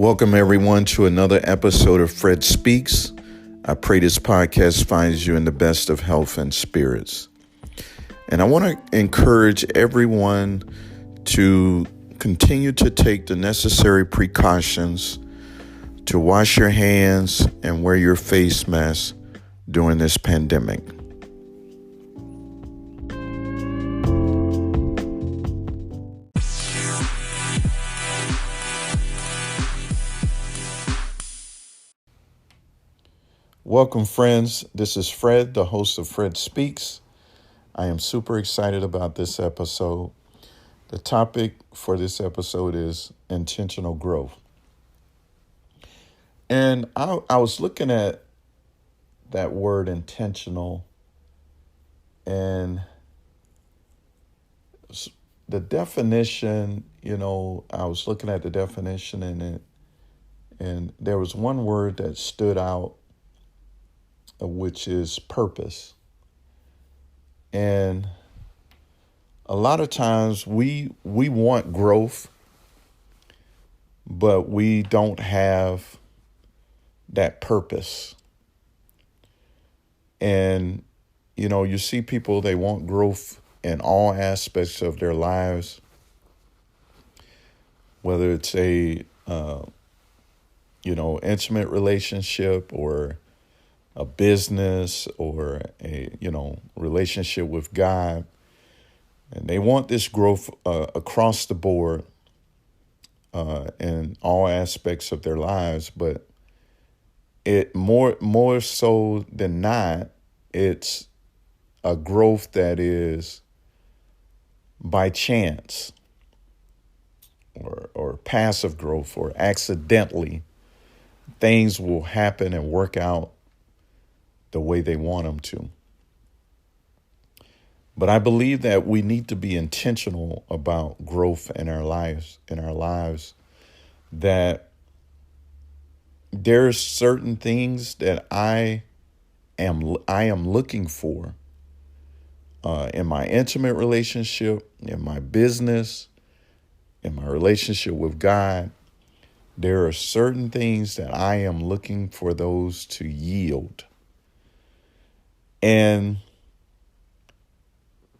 Welcome, everyone, to another episode of Fred Speaks. I pray this podcast finds you in the best of health and spirits. And I want to encourage everyone to continue to take the necessary precautions to wash your hands and wear your face mask during this pandemic. Welcome, friends. This is Fred, the host of Fred Speaks. I am super excited about this episode. The topic for this episode is intentional growth. And I was looking at that word intentional, and the definition, I was looking at the definition and there was one word that stood out, which is purpose. And a lot of times we want growth, but we don't have that purpose. And, you see people, they want growth in all aspects of their lives, whether it's a, intimate relationship or a business or a, relationship with God. And they want this growth across the board in all aspects of their lives. But it more so than not, it's a growth that is by chance or passive growth, or accidentally things will happen and work out the way they want them to. But I believe that we need to be intentional about growth in our lives, that there's certain things that I am looking for in my intimate relationship, in my business, in my relationship with God. There are certain things that I am looking for those to yield. And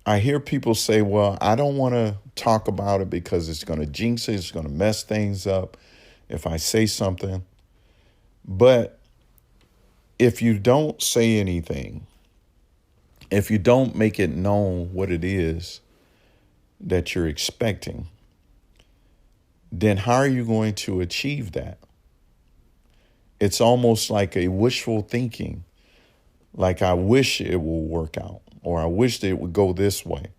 I hear people say, well, I don't want to talk about it because it's going to jinx it. It's going to mess things up if I say something. But if you don't say anything, if you don't make it known what it is that you're expecting, then how are you going to achieve that? It's almost like a wishful thinking. Like, I wish it will work out, or I wish that it would go this way.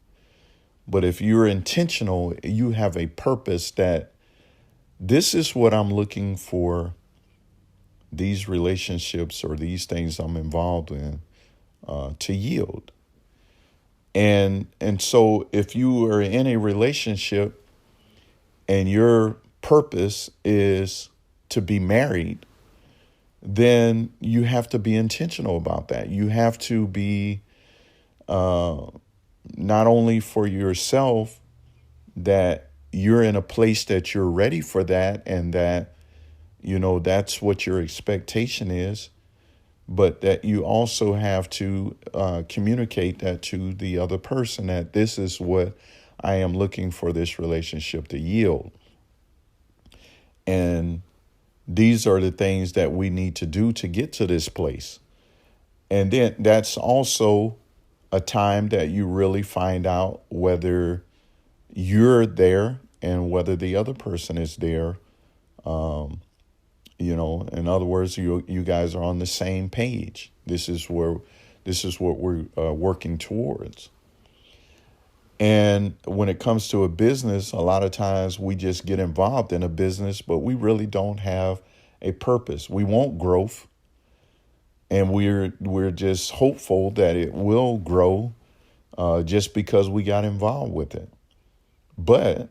But if you're intentional, you have a purpose that this is what I'm looking for, these relationships or these things I'm involved in to yield. And so if you are in a relationship and your purpose is to be married, then you have to be intentional about that. You have to be not only for yourself that you're in a place that you're ready for that and that, that's what your expectation is, but that you also have to communicate that to the other person, that this is what I am looking for this relationship to yield. And these are the things that we need to do to get to this place. And then that's also a time that you really find out whether you're there and whether the other person is there. In other words, you guys are on the same page. This is what we're working towards. And when it comes to a business, a lot of times we just get involved in a business, but we really don't have a purpose. We want growth, and we're just hopeful that it will grow just because we got involved with it. But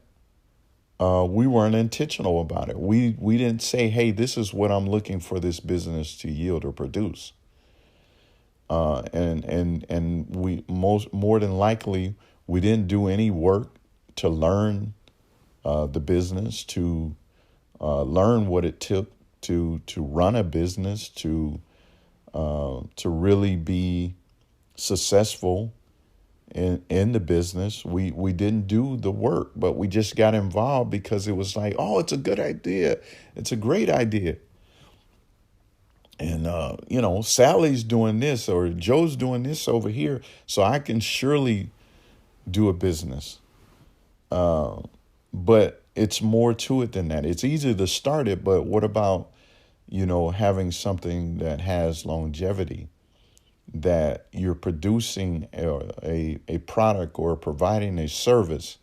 we weren't intentional about it. We didn't say, hey, this is what I'm looking for this business to yield or produce. And we more than likely, we didn't do any work to learn the business, to learn what it took to run a business, to really be successful in the business. We didn't do the work, but we just got involved because it was like, oh, it's a good idea. It's a great idea. And, Sally's doing this or Joe's doing this over here. So I can surely do a business. But it's more to it than that. It's easy to start it, but what about, having something that has longevity, that you're producing a product or providing a service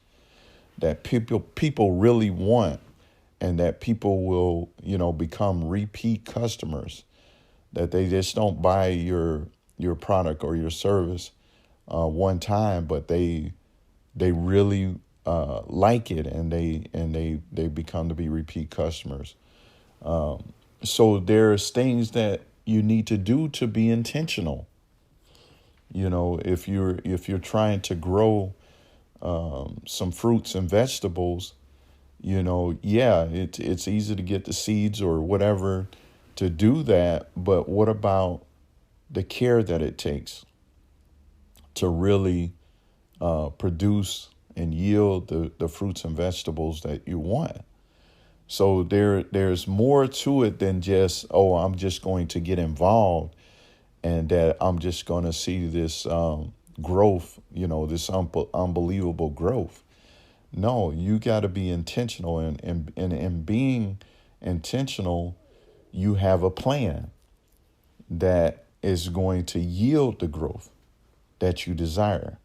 that people really want, and that people will, become repeat customers, that they just don't buy your product or your service one time, but they really like it, and they become to be repeat customers. So there's things that you need to do to be intentional. If you're trying to grow some fruits and vegetables, yeah, it's easy to get the seeds or whatever to do that, but what about the care that it takes to really produce and yield the fruits and vegetables that you want? So there's more to it than just, oh, I'm just going to get involved and that I'm just going to see this growth, this unbelievable growth. No, you got to be intentional, and being intentional, you have a plan that is going to yield the growth that you desire.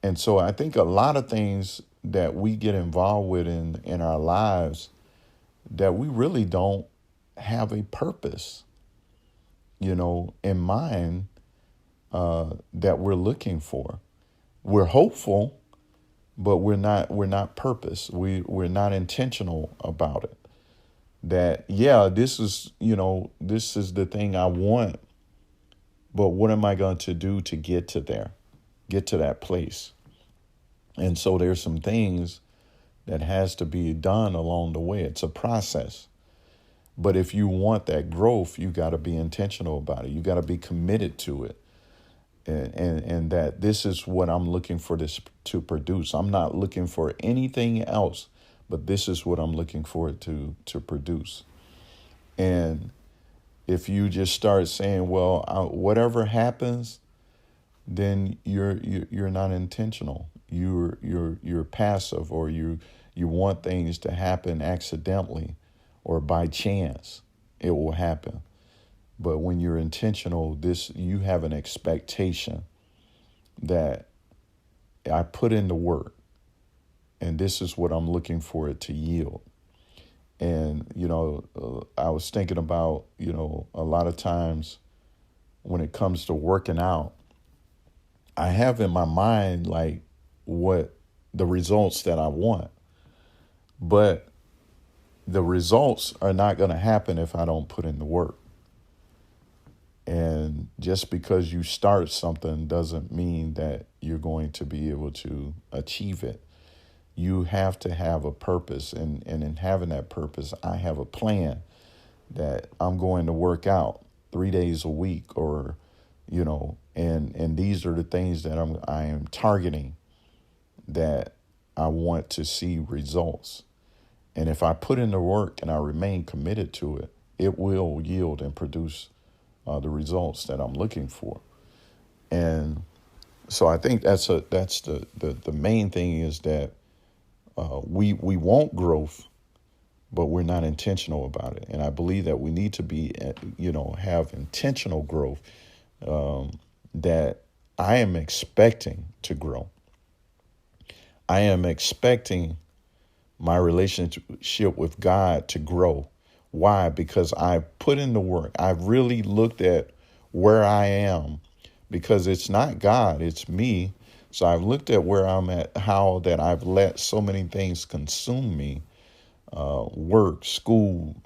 And so I think a lot of things that we get involved with in our lives, that we really don't have a purpose, in mind, that we're looking for. We're hopeful, but we're not purpose. We're not intentional about it. That, yeah, this is the thing I want, but what am I going to do to get to that place? And so there's some things that has to be done along the way. It's a process. But if you want that growth, you got to be intentional about it. You got to be committed to it. And that this is what I'm looking for this to produce. I'm not looking for anything else, but this is what I'm looking for it to produce. And if you just start saying, well, whatever happens, then you're not intentional. You're passive, or you want things to happen accidentally or by chance. It will happen. But when you're intentional, you have an expectation that I put in the work, and this is what I'm looking for it to yield. And, I was thinking about, a lot of times when it comes to working out, I have in my mind, like, what the results that I want. But the results are not going to happen if I don't put in the work. And just because you start something doesn't mean that you're going to be able to achieve it. You have to have a purpose. And in having that purpose, I have a plan that I'm going to work out 3 days a week, or, and these are the things that I am targeting, that I want to see results. And if I put in the work and I remain committed to it, it will yield and produce the results that I'm looking for. And so I think that's the main thing, is that we want growth, but we're not intentional about it. And I believe that we need to be, have intentional growth, that I am expecting to grow. I am expecting my relationship with God to grow. Why? Because I've put in the work. I've really looked at where I am, because it's not God, it's me. So I've looked at where I'm at, how that I've let so many things consume me, work, school,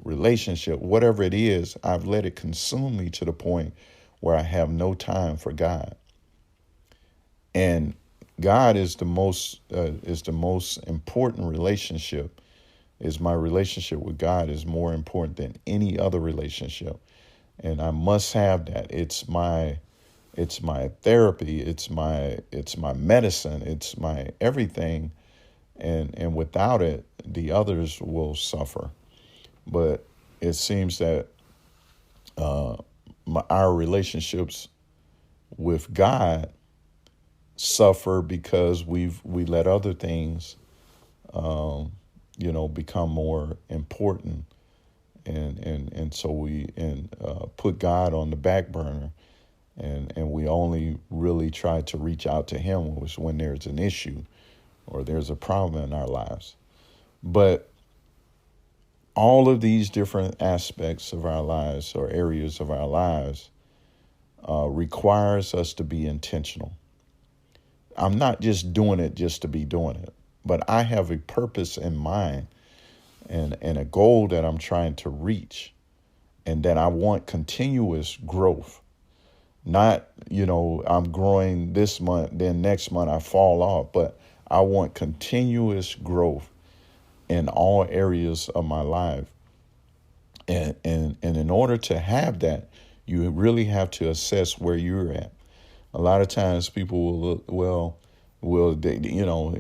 relationship, whatever it is, I've let it consume me to the point where I have no time for God. And God is the most important relationship is my relationship with God is more important than any other relationship. And I must have that. It's my therapy, it's my medicine, it's my everything. And without it, the others will suffer. But it seems that our relationships with God suffer because we let other things become more important, and so we put God on the back burner, and we only really try to reach out to Him when there's an issue or there's a problem in our lives. But all of these different aspects of our lives or areas of our lives requires us to be intentional. I'm not just doing it just to be doing it, but I have a purpose in mind and a goal that I'm trying to reach, and that I want continuous growth. Not, I'm growing this month, then next month I fall off, but I want continuous growth in all areas of my life. And in order to have that, you really have to assess where you're at. A lot of times people will look,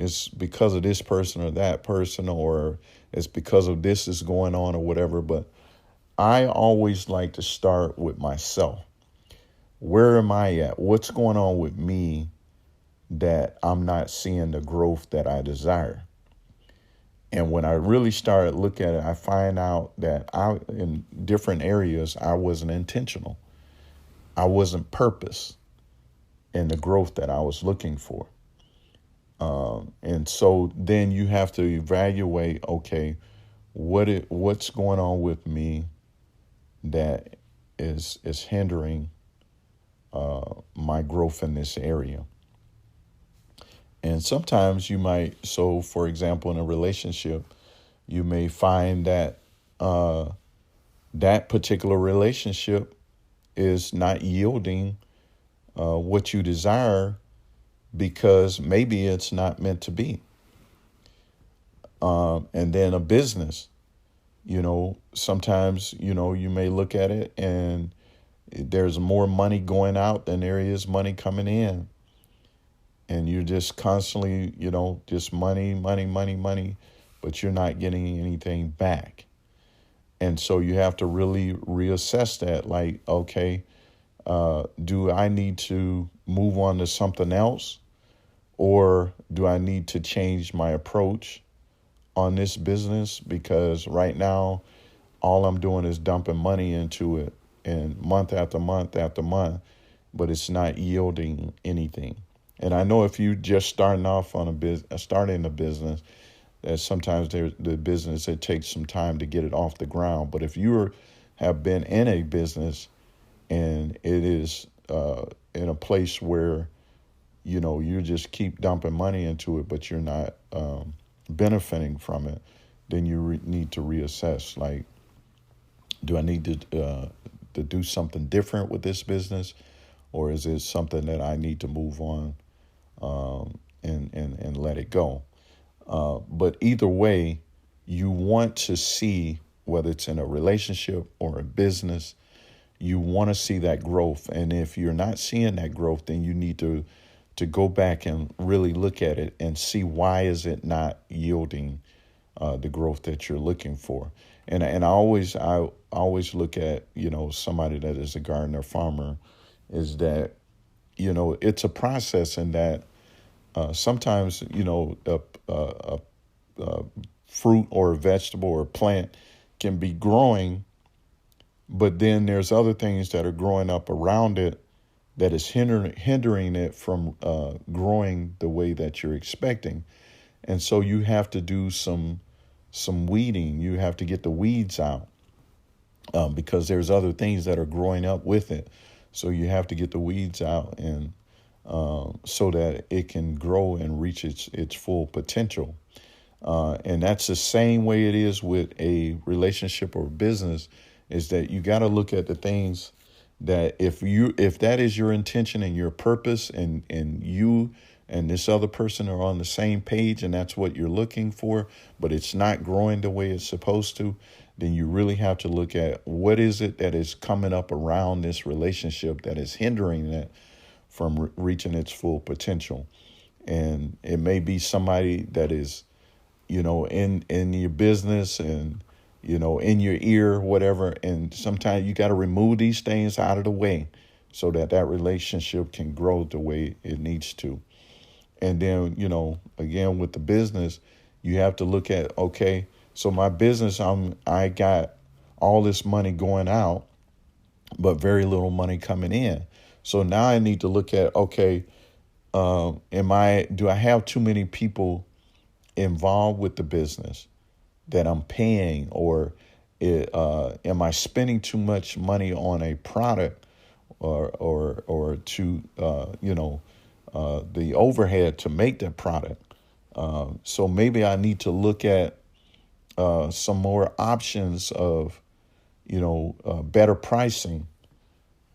it's because of this person or that person, or it's because of this is going on or whatever. But I always like to start with myself. Where am I at? What's going on with me that I'm not seeing the growth that I desire? And when I really started looking at it, I find out that in different areas, I wasn't intentional. I wasn't purpose in the growth that I was looking for. And so then you have to evaluate, okay, what's going on with me that is hindering my growth in this area. And sometimes so for example, in a relationship, you may find that that particular relationship is not yielding what you desire, because maybe it's not meant to be. And then a business, sometimes, you may look at it and there's more money going out than there is money coming in. And you're just constantly, just money, money, money, money, but you're not getting anything back. And so you have to really reassess that. Like, okay, do I need to move on to something else? Or do I need to change my approach on this business? Because right now, all I'm doing is dumping money into it, and month after month after month, but it's not yielding anything. And I know if you just starting off on starting a business, that sometimes the business, it takes some time to get it off the ground. But if you have been in a business and it is in a place where, you just keep dumping money into it, but you're not benefiting from it, then you need to reassess. Like, do I need to do something different with this business, or is it something that I need to move on and let it go? But either way, you want to see, whether it's in a relationship or a business, you want to see that growth. And if you're not seeing that growth, then you need to go back and really look at it and see, why is it not yielding the growth that you're looking for. And I always look at, somebody that is a gardener farmer, is that, it's a process, in that sometimes, a fruit or a vegetable or a plant can be growing, but then there's other things that are growing up around it that is hindering it from growing the way that you're expecting. And so you have to do some weeding. You have to get the weeds out because there's other things that are growing up with it. So you have to get the weeds out, and so that it can grow and reach its full potential. And that's the same way it is with a relationship or business, is that you got to look at the things that if that is your intention and your purpose, and you and this other person are on the same page and that's what you're looking for, but it's not growing the way it's supposed to, then you really have to look at what is it that is coming up around this relationship that is hindering it from reaching its full potential. And it may be somebody that is, in your business and, in your ear, whatever. And sometimes you got to remove these things out of the way so that that relationship can grow the way it needs to. And then, again, with the business, you have to look at, okay, so my business, I got all this money going out, but very little money coming in. So now I need to look at, okay, do I have too many people involved with the business that I'm paying, or am I spending too much money on a product or to the overhead to make that product? So maybe I need to look at some more options of better pricing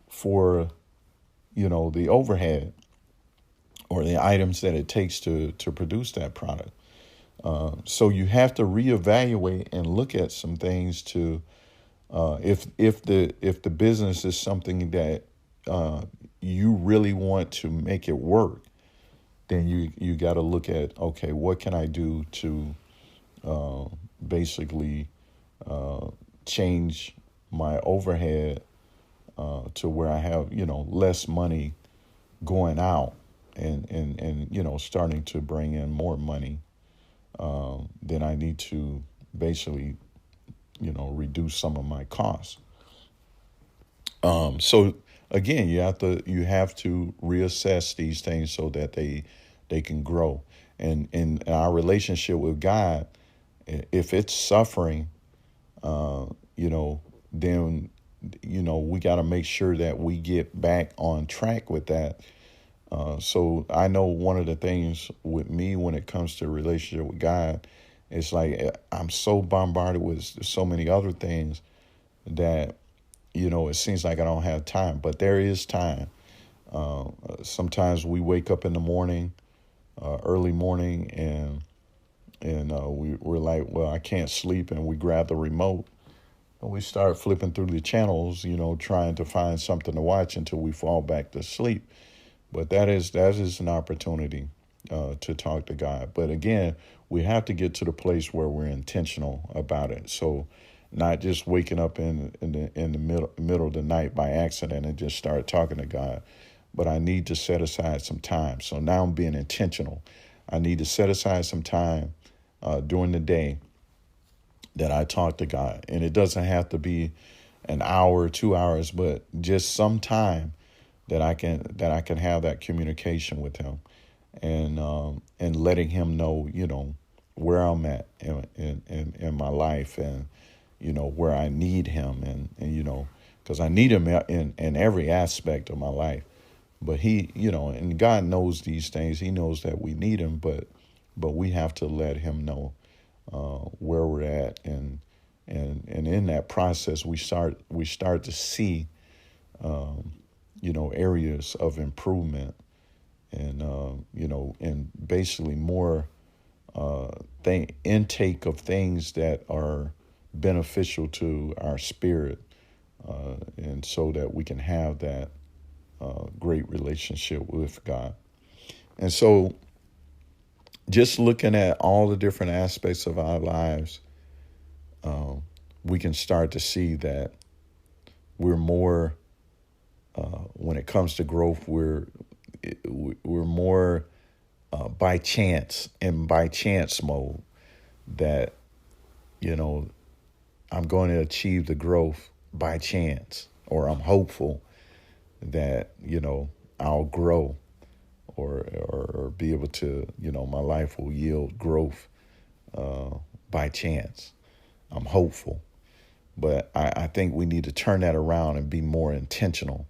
for the overhead or the items that it takes to produce that product. So you have to reevaluate and look at some things to if the business is something that you really want to make it work, then you got to look at, okay, what can I do to basically change my overhead to where I have less money going out and starting to bring in more money. Then I need to basically reduce some of my costs. So again, you have to reassess these things so that they can grow. And in our relationship with God, if it's suffering, then we got to make sure that we get back on track with that. So I know one of the things with me when it comes to a relationship with God, it's like I'm so bombarded with so many other things that, it seems like I don't have time, but there is time. Sometimes we wake up in the morning, early morning, and we're like, well, I can't sleep, and we grab the remote and we start flipping through the channels, trying to find something to watch until we fall back to sleep. But that is an opportunity to talk to God. But again, we have to get to the place where we're intentional about it. So not just waking up in the middle of the night by accident and just start talking to God. But I need to set aside some time. So now I'm being intentional. I need to set aside some time during the day that I talk to God. And it doesn't have to be an hour or 2 hours, but just some time that I can have that communication with him and letting him know, where I'm at in my life and, where I need him and because I need him in every aspect of my life. But he, and God knows these things. He knows that we need him, but we have to let him know where we're at. And in that process, we start to see, areas of improvement and, and basically more intake of things that are beneficial to our spirit. And so that we can have that great relationship with God. And so just looking at all the different aspects of our lives, we can start to see that we're more, when it comes to growth, we're more by chance mode that, I'm going to achieve the growth by chance, or I'm hopeful that, I'll grow or be able to, my life will yield growth by chance. I'm hopeful. But I think we need to turn that around and be more intentional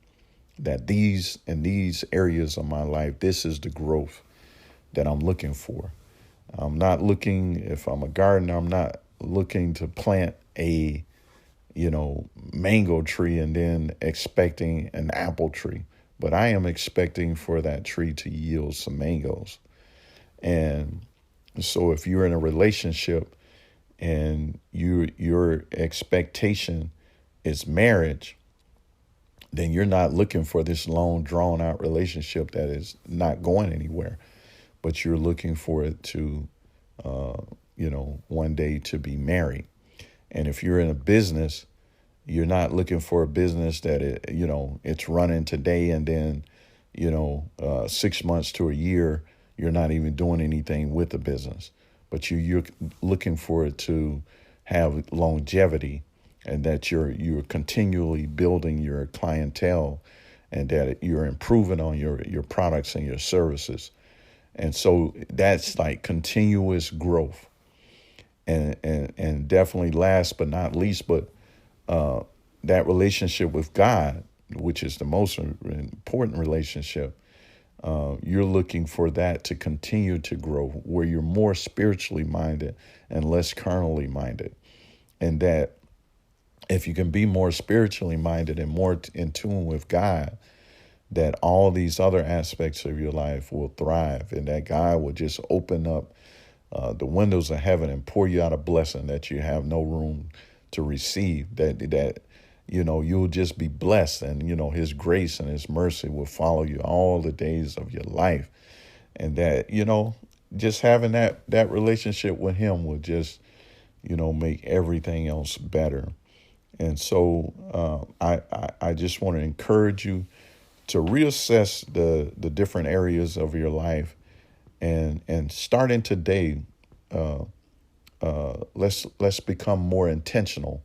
that in these areas of my life, this is the growth that I'm looking for. I'm not looking, if I'm a gardener, I'm not looking to plant a, mango tree and then expecting an apple tree. but I am expecting for that tree to yield some mangoes. And so if you're in a relationship and your expectation is marriage, then you're not looking for this long drawn out relationship that is not going anywhere, but you're looking for it to, one day to be married. And if you're in a business, you're not looking for a business that it's running today and then, 6 months to a year, you're not even doing anything with the business, but you're looking for it to have longevity, and that you're continually building your clientele, and that you're improving on your products and your services. And so that's like continuous growth. And definitely last but not least, but that relationship with God, which is the most important relationship, you're looking for that to continue to grow, where you're more spiritually minded and less carnally minded. And that if you can be more spiritually minded and more in tune with God, that all these other aspects of your life will thrive, and that God will just open up the windows of heaven and pour you out a blessing that you have no room to receive, that you'll just be blessed, and his grace and his mercy will follow you all the days of your life. And that just having that relationship with him will just make everything else better. And so I just want to encourage you to reassess the different areas of your life, and starting today, let's become more intentional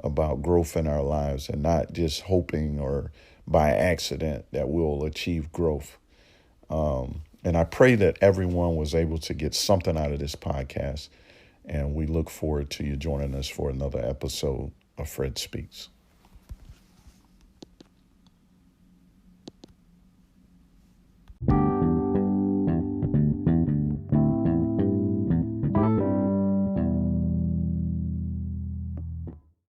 about growth in our lives, and not just hoping or by accident that we'll achieve growth. And I pray that everyone was able to get something out of this podcast, and we look forward to you joining us for another episode of Fred Speaks.